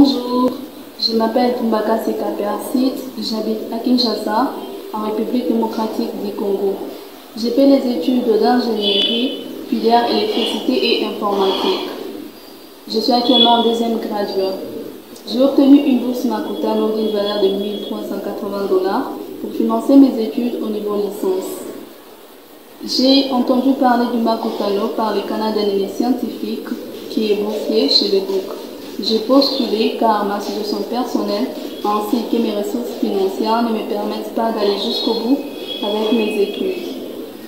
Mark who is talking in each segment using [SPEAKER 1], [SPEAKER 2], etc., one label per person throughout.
[SPEAKER 1] Bonjour, je m'appelle Tumbaka Sekapersit, j'habite à Kinshasa, en République démocratique du Congo. J'ai fait les études d'ingénierie, filière électricité et informatique. Je suis actuellement en deuxième graduat. J'ai obtenu une bourse Makutano d'une valeur de 1 380 $ pour financer mes études au niveau licence. J'ai entendu parler du Makutano par le Canada des scientifiques qui est boursier chez le BOUC. J'ai postulé car ma situation personnelle ainsi que mes ressources financières ne me permettent pas d'aller jusqu'au bout avec mes études.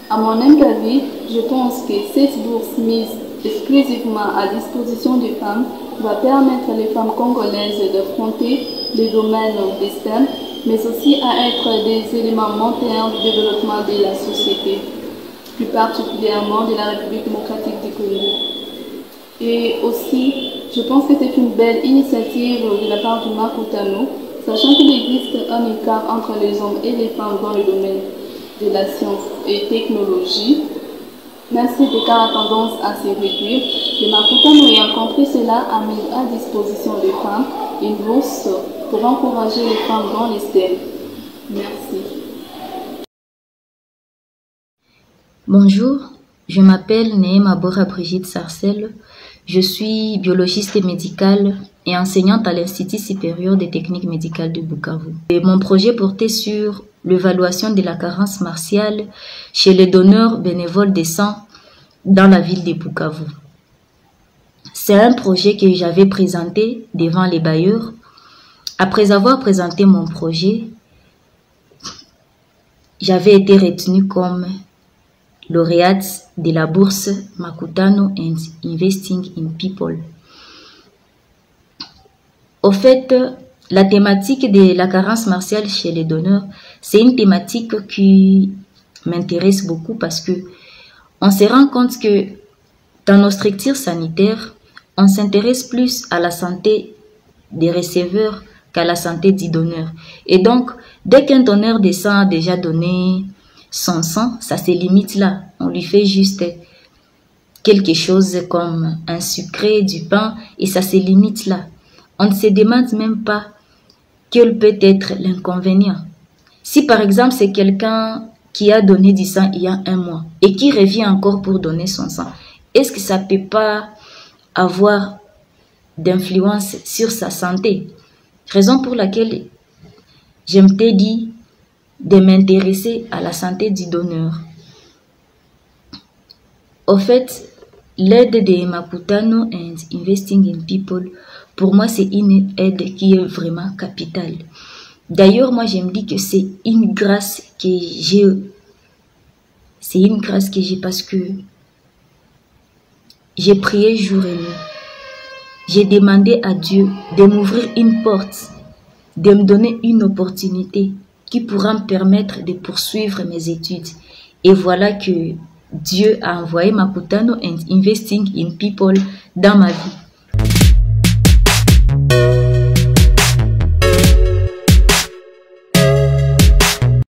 [SPEAKER 1] À mon humble avis, je pense que cette bourse mise exclusivement à disposition des femmes va permettre les femmes congolaises d'affronter les domaines des STEM, mais aussi à être des éléments moteurs du développement de la société, plus particulièrement de la République démocratique du Congo. Et aussi, je pense que c'est une belle initiative de la part du Makutano, sachant qu'il existe un écart entre les hommes et les femmes dans le domaine de la science et technologie. Même si cet écart a tendance à se réduire, le Makutano ayant compris cela a mis à disposition des femmes une bourse pour encourager les femmes dans les STEM. Merci.
[SPEAKER 2] Bonjour, je m'appelle Neema Bora Brigitte Sarcel. Je suis biologiste médicale et enseignante à l'Institut supérieur des techniques médicales de Bukavu. Et mon projet portait sur l'évaluation de la carence martiale chez les donneurs bénévoles de sang dans la ville de Bukavu. C'est un projet que j'avais présenté devant les bailleurs. Après avoir présenté mon projet, j'avais été retenue comme lauréate de la bourse Makutano and Investing in People. Au fait, la thématique de la carence martiale chez les donneurs, c'est une thématique qui m'intéresse beaucoup parce que on se rend compte que dans nos structures sanitaires, on s'intéresse plus à la santé des receveurs qu'à la santé du donneur. Et donc, dès qu'un donneur de sang a déjà donné son sang, ça se limite là. On lui fait juste quelque chose comme un sucré, du pain, et ça se limite là. On ne se demande même pas quel peut être l'inconvénient. Si par exemple c'est quelqu'un qui a donné du sang il y a 1 mois et qui revient encore pour donner son sang, est-ce que ça ne peut pas avoir d'influence sur sa santé? Raison pour laquelle je m'étais dit de m'intéresser à la santé du donneur. Au fait, l'aide de Makutano and Investing in People, pour moi, c'est une aide qui est vraiment capitale. D'ailleurs, moi, je me dis que c'est une grâce que j'ai. C'est une grâce que j'ai parce que j'ai prié jour et nuit. J'ai demandé à Dieu de m'ouvrir une porte, de me donner une opportunité qui pourra me permettre de poursuivre mes études. Et voilà que Dieu a envoyé Makutano and Investing in People dans ma vie.